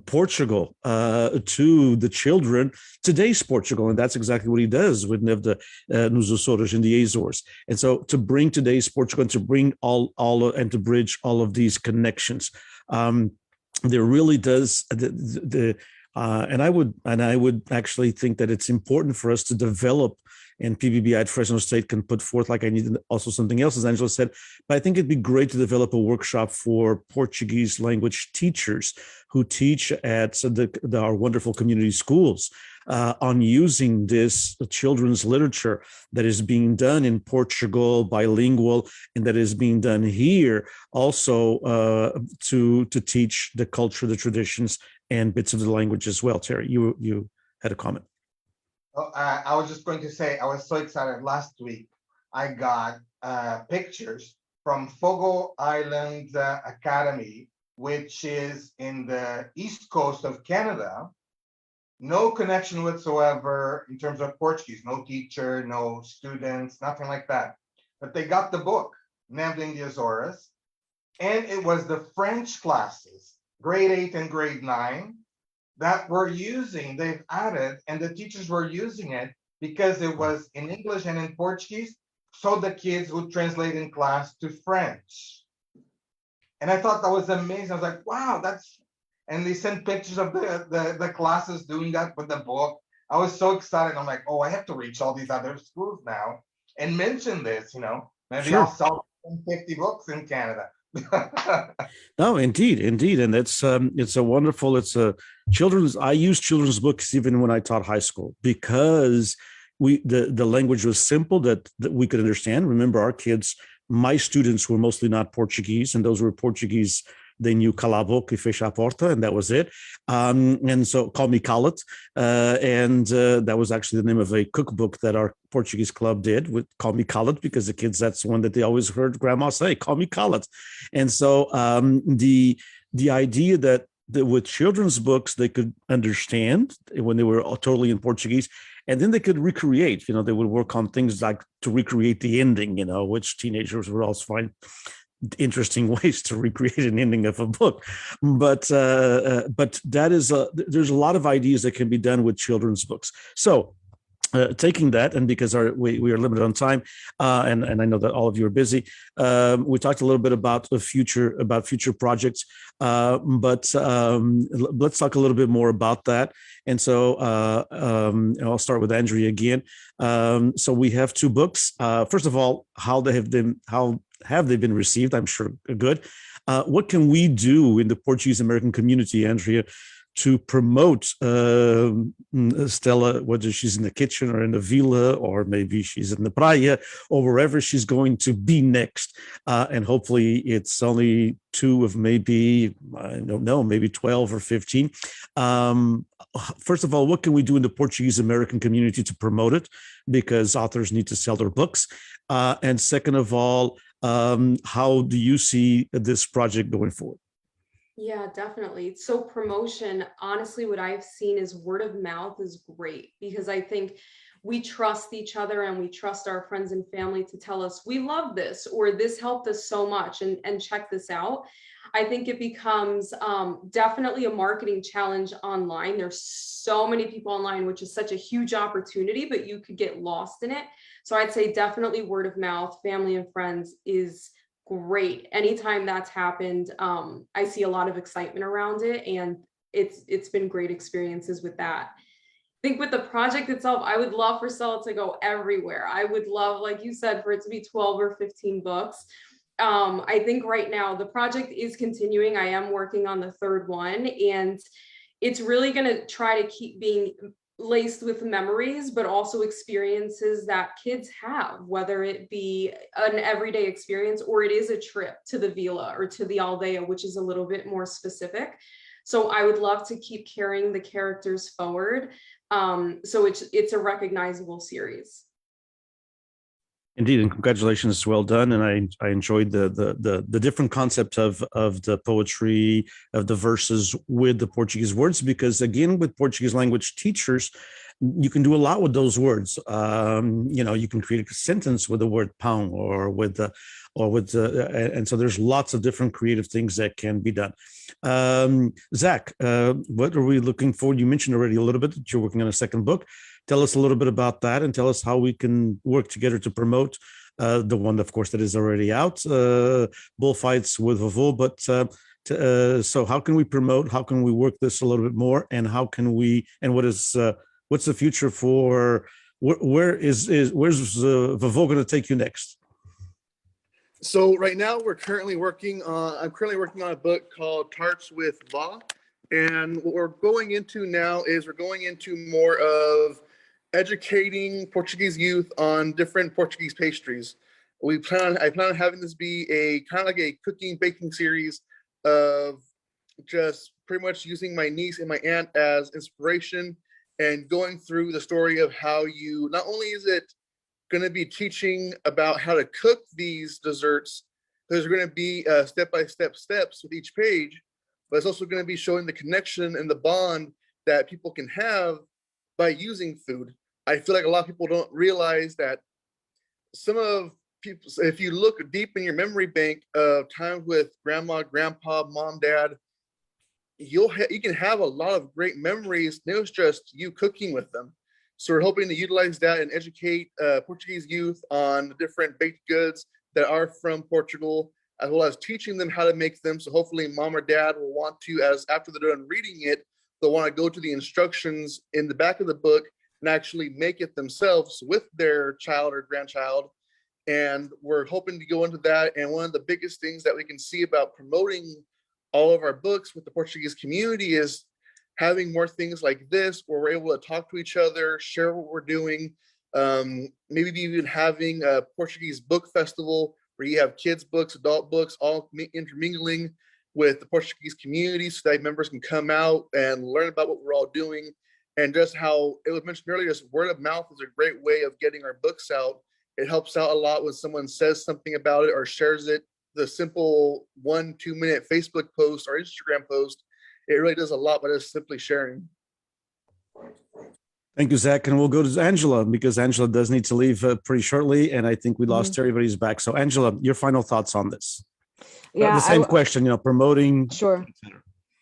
Portugal to the children, today's Portugal, and that's exactly what he does with Nevda nos Açores in the Azores. And so to bring today's Portugal and to bring all and to bridge all of these connections, there really does and I would actually think that it's important for us to develop, and PBBI at Fresno State can put forth, like I need also something else, as Angela said, but I think it'd be great to develop a workshop for Portuguese language teachers who teach at our wonderful community schools on using this children's literature that is being done in Portugal, bilingual, and that is being done here also to teach the culture, the traditions, and bits of the language as well. Terry, you had a comment. Oh, I was just going to say, I was so excited. Last week, I got pictures from Fogo Island Academy, which is in the east coast of Canada. No connection whatsoever in terms of Portuguese, no teacher, no students, nothing like that. But they got the book, Nevda in the Azores, and it was the French classes, grade 8 and grade 9, that were they've added, and the teachers were using it because it was in English and in Portuguese, so the kids would translate in class to French. And I thought that was amazing. I was like, wow, and they sent pictures of the classes doing that with the book. I was so excited. I'm like, oh, I have to reach all these other schools now and mention this, maybe Sure. I'll sell 50 books in Canada. No, indeed, and it's a wonderful. I use children's books even when I taught high school, because the language was simple that we could understand. Remember, my students were mostly not Portuguese, and those were Portuguese. They knew cala a boca e fecha a porta, and that was it. And so call me Calat. And that was actually the name of a cookbook that our Portuguese club did, with call me Calat, because the kids, that's one that they always heard grandma say, call me Calat. And so the idea that with children's books, they could understand when they were totally in Portuguese, and then they could recreate, they would work on things like to recreate the ending, which teenagers would also find interesting ways to recreate an ending of a book, but that is there's a lot of ideas that can be done with children's books. So taking that, and because we are limited on time, and I know that all of you are busy, we talked a little bit about future projects, but let's talk a little bit more about that. And so I'll start with Andrea again. So we have two books. First of all, how have they been received? I'm sure good. What can we do in the Portuguese American community, Andrea, to promote Stella, whether she's in the kitchen or in the villa, or maybe she's in the praia, or wherever she's going to be next. And hopefully it's only 2 of maybe, I don't know, maybe 12 or 15. First of all, what can we do in the Portuguese American community to promote it? Because authors need to sell their books. And second of all, how do you see this project going forward? Yeah, definitely. So promotion, honestly, what I've seen is word of mouth is great, because I think we trust each other and we trust our friends and family to tell us we love this, or this helped us so much, and check this out. I think it becomes definitely a marketing challenge online. There's so many people online, which is such a huge opportunity, but you could get lost in it. So I'd say definitely word of mouth, family and friends is great. Anytime that's happened, I see a lot of excitement around it, and it's been great experiences with that. I think with the project itself, I would love for Stella to go everywhere. I would love, like you said, for it to be 12 or 15 books. I think right now the project is continuing. I am working on the 3rd one, and it's really going to try to keep being laced with memories, but also experiences that kids have, whether it be an everyday experience or it is a trip to the villa or to the aldea, which is a little bit more specific. So I would love to keep carrying the characters forward. So it's a recognizable series. Indeed, and congratulations, well done. And I enjoyed the different concept of the poetry, of the verses with the Portuguese words, because again, with Portuguese language teachers, you can do a lot with those words. You can create a sentence with the word pão, and so there's lots of different creative things that can be done. Zach, what are we looking for? You mentioned already a little bit that you're working on a 2nd book. Tell us a little bit about that, and tell us how we can work together to promote the one, of course, that is already out, Bullfights with Vovô. But so how can we promote? How can we work this a little bit more? And how can we? And what's the future for? Where's Vovô going to take you next? So right now I'm currently working on a book called Tarts with Va. And what we're going into now is we're going into more of educating Portuguese youth on different Portuguese pastries. I plan on having this be a kind of like a cooking baking series of just pretty much using my niece and my aunt as inspiration, and going through the story of how you, not only is it going to be teaching about how to cook these desserts, there's going to be step-by-step steps with each page, but it's also going to be showing the connection and the bond that people can have by using food. I feel like a lot of people don't realize that some of people, if you look deep in your memory bank of time with grandma, grandpa, mom, dad, you can have a lot of great memories. It was just you cooking with them. So we're hoping to utilize that and educate Portuguese youth on the different baked goods that are from Portugal, as well as teaching them how to make them. So hopefully mom or dad will want to, as after they're done reading it, they'll want to go to the instructions in the back of the book and actually make it themselves with their child or grandchild. And we're hoping to go into that. And one of the biggest things that we can see about promoting all of our books with the Portuguese community is having more things like this, where we're able to talk to each other, share what we're doing, maybe even having a Portuguese book festival where you have kids' books, adult books, all intermingling with the Portuguese community, so that members can come out and learn about what we're all doing. And just how it was mentioned earlier, just word of mouth is a great way of getting our books out. It helps out a lot when someone says something about it or shares it. The simple 1-2 minute Facebook post or Instagram post, it really does a lot by just simply sharing. Thank you, Zach. And we'll go to Angela, because Angela does need to leave pretty shortly. And I think we lost everybody's back. So Angela, your final thoughts on this? Yeah, the same question, promoting. Sure.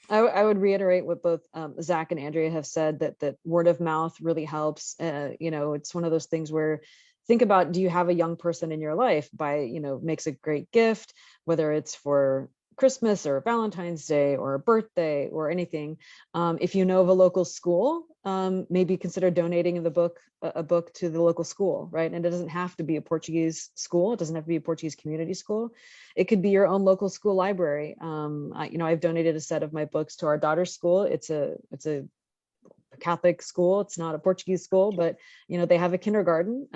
I would reiterate what both Zach and Andrea have said, that word of mouth really helps. It's one of those things where, think about, do you have a young person in your life? Makes a great gift, whether it's for Christmas or Valentine's Day or a birthday or anything. If you know of a local school maybe consider donating a book to the local school, right? And it doesn't have to be a Portuguese school. It doesn't have to be a Portuguese community school. It could be your own local school library. I've donated a set of my books to our daughter's school. It's a Catholic school. It's not a Portuguese school, but they have a kindergarten,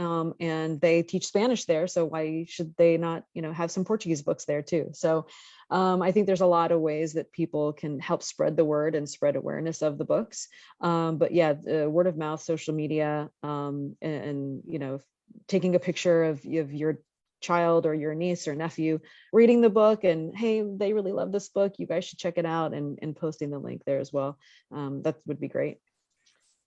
and they teach Spanish there. So why should they not, have some Portuguese books there too? So I think there's a lot of ways that people can help spread the word and spread awareness of the books. But yeah, word of mouth, social media, and taking a picture of your child or your niece or nephew reading the book, and hey, they really love this book, you guys should check it out, and posting the link there as well. That would be great.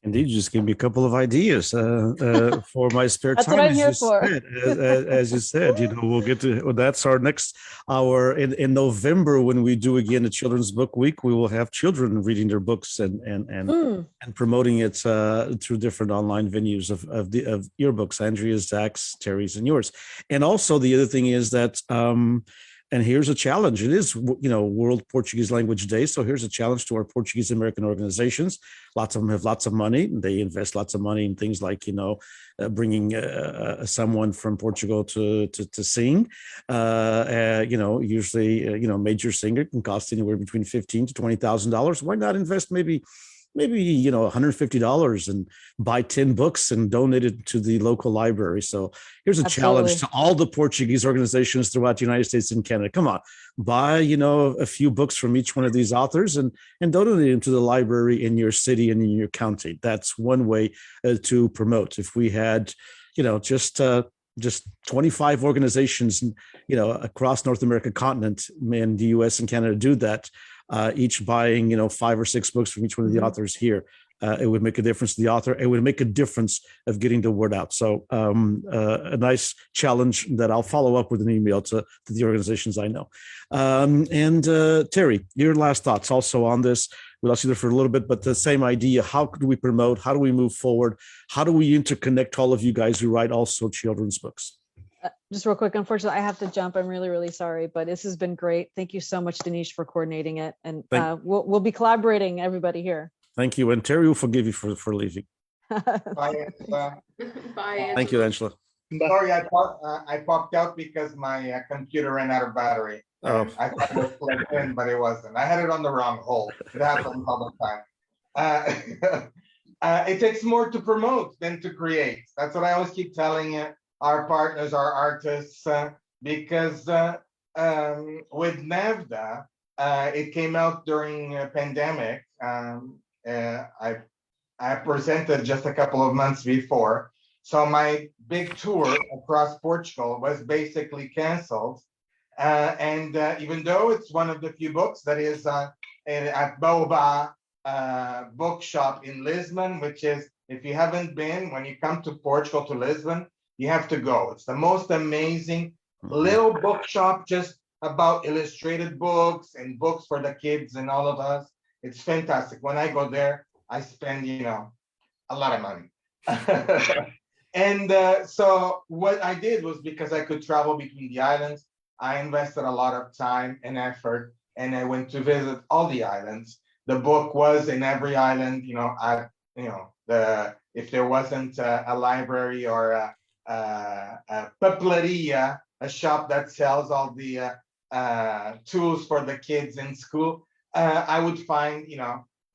Indeed, you just gave me a couple of ideas for my spare That's time. what I'm here for. As you said, we'll get to, well, that's our next hour in November when we do again a Children's Book Week. We will have children reading their books and promoting it through different online venues of your books, Andrea's, Zach's, Terry's, and yours. And also the other thing is that. And here's a challenge. It is, World Portuguese Language Day. So here's a challenge to our Portuguese American organizations. Lots of them have lots of money. They invest lots of money in things like, bringing someone from Portugal to sing. Usually, major singer can cost anywhere between $15,000 to $20,000. Why not invest maybe $150 and buy 10 books and donate it to the local library? So here's a challenge to all the Portuguese organizations throughout the United States and Canada. Come on, buy, a few books from each one of these authors and donate them to the library in your city and in your county. That's one way to promote. If we had, just 25 organizations, across North American continent and the US and Canada do that, each buying, 5 or 6 books from each one of the authors here. It would make a difference to the author. It would make a difference of getting the word out. So a nice challenge that I'll follow up with an email to the organizations I know. And Terry, your last thoughts also on this. We lost you there for a little bit, but the same idea. How could we promote? How do we move forward? How do we interconnect all of you guys who write also children's books? Just real quick, unfortunately, I have to jump. I'm really, really sorry, but this has been great. Thank you so much, Denise, for coordinating it. And we'll be collaborating, everybody here. Thank you. And Terry will forgive you for leaving. Bye, Angela. Bye. Thank you, Angela. Sorry, I popped out because my computer ran out of battery. Oh. I thought it was plugged in, but it wasn't. I had it on the wrong hole. It happens all the time. It takes more to promote than to create. That's what I always keep telling our partners, our artists, because with NAVDA, it came out during a pandemic. I presented just a couple of months before. So my big tour across Portugal was basically canceled. And even though it's one of the few books that is at Boba bookshop in Lisbon, which is, if you haven't been, when you come to Portugal, to Lisbon, you have to go. It's the most amazing little bookshop, just about illustrated books and books for the kids and all of us. It's fantastic. When I go there, I spend, a lot of money. And so what I did was, because I could travel between the islands, I invested a lot of time and effort, and I went to visit all the islands. The book was in every island, if there wasn't a library or a papelaria, a shop that sells all the tools for the kids in school, I would find,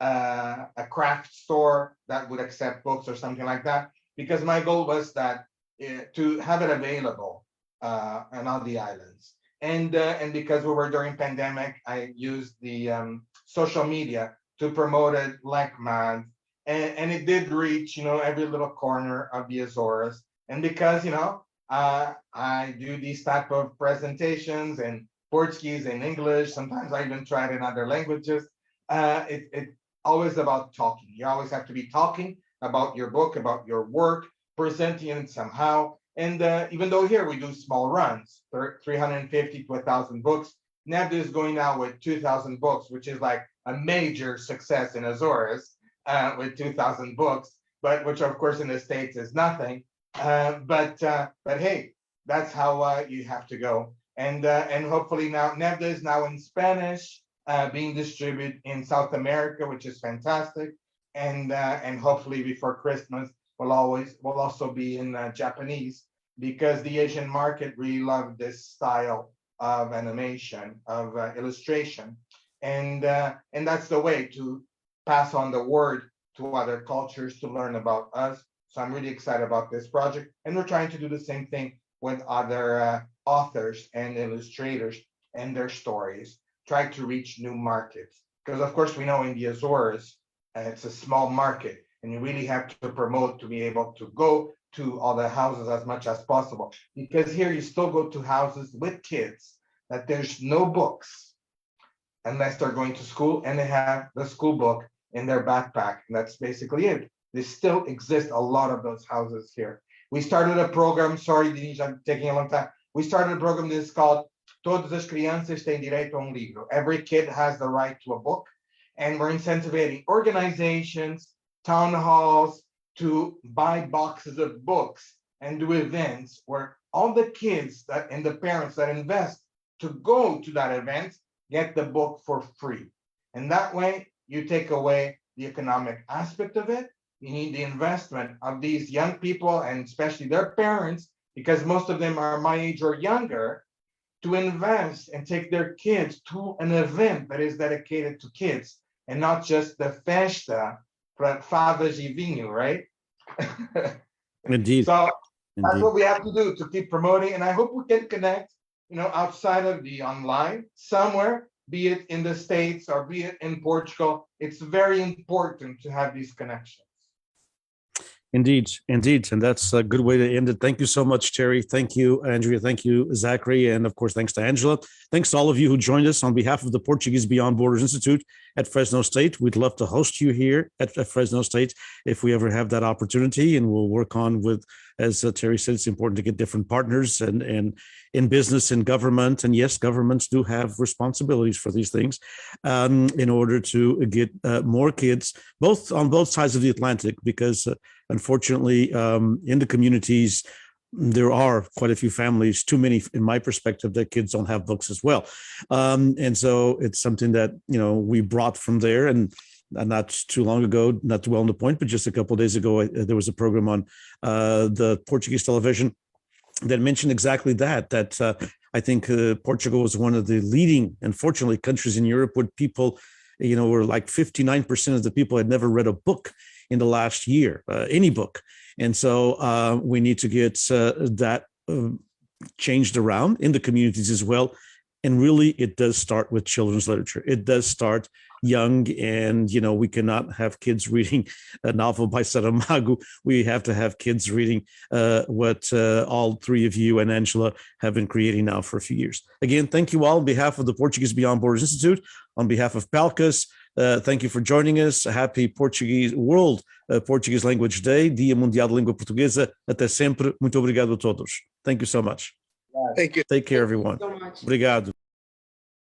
a craft store that would accept books or something like that, because my goal was that to have it available on all the islands. And because we were during pandemic, I used the social media to promote it like mad, and it did reach, every little corner of the Azores. And because, I do these type of presentations in Portuguese and English, sometimes I even try it in other languages. It's always about talking. You always have to be talking about your book, about your work, presenting it somehow. And even though here we do small runs, 350 to 1,000 books, NAVDA is going now with 2,000 books, which is like a major success in Azores with 2,000 books, but which of course in the States is nothing. But hey, that's how you have to go. And hopefully now NAVDA is now in Spanish, being distributed in South America, which is fantastic. and hopefully before Christmas will also be in Japanese, because the Asian market really loved this style of animation, of illustration, and that's the way to pass on the word to other cultures to learn about us. So I'm really excited about this project, and we're trying to do the same thing with other authors and illustrators and their stories, try to reach new markets. Because of course we know in the Azores, it's a small market, and you really have to promote to be able to go to all the houses as much as possible. Because here you still go to houses with kids that there's no books unless they're going to school and they have the school book in their backpack. And that's basically it. There still exist a lot of those houses here. We started a program, sorry Denise, I'm taking a long time. We started a program that is called Todas as crianças têm direito a livro. Every kid has the right to a book. And we're incentivizing organizations, town halls to buy boxes of books and do events where all the kids that and the parents that invest to go to that event get the book for free. And that way you take away the economic aspect of it. You need the investment of these young people and especially their parents, because most of them are my age or younger, to invest and take their kids to an event that is dedicated to kids and not just the festa for favas e vinho, right? Indeed. So that's Indeed. what we have to do to keep promoting. And I hope we can connect, outside of the online somewhere, be it in the States or be it in Portugal. It's very important to have these connections. Indeed, indeed. And that's a good way to end it. Thank you so much, Terry. Thank you, Andrea. Thank you, Zachary. And of course, thanks to Angela. Thanks to all of you who joined us on behalf of the Portuguese Beyond Borders Institute at Fresno State. We'd love to host you here at Fresno State if we ever have that opportunity. And we'll work on with, as Terry said, it's important to get different partners and in business and government. And yes, governments do have responsibilities for these things in order to get more kids, on both sides of the Atlantic, because unfortunately, in the communities, there are quite a few families, too many in my perspective, that kids don't have books as well. And so it's something that, we brought from there. And not too long ago, not too well on the point, but just a couple of days ago, there was a program on the Portuguese television that mentioned exactly that I think Portugal was one of the leading, unfortunately, countries in Europe where people, were like 59% of the people had never read a book in the last year, any book. And so we need to get that changed around in the communities as well. And really, it does start with children's literature. It does start young, and we cannot have kids reading a novel by Saramago. We have to have kids reading what all three of you and Angela have been creating now for a few years. Again, thank you all on behalf of the Portuguese Beyond Borders Institute, on behalf of Palcas. Thank you for joining us. Happy World Portuguese Language Day, Dia Mundial de Língua Portuguesa. Até sempre. Muito obrigado a todos. Thank you so much. Thank you. Take care, everyone. So much. Obrigado.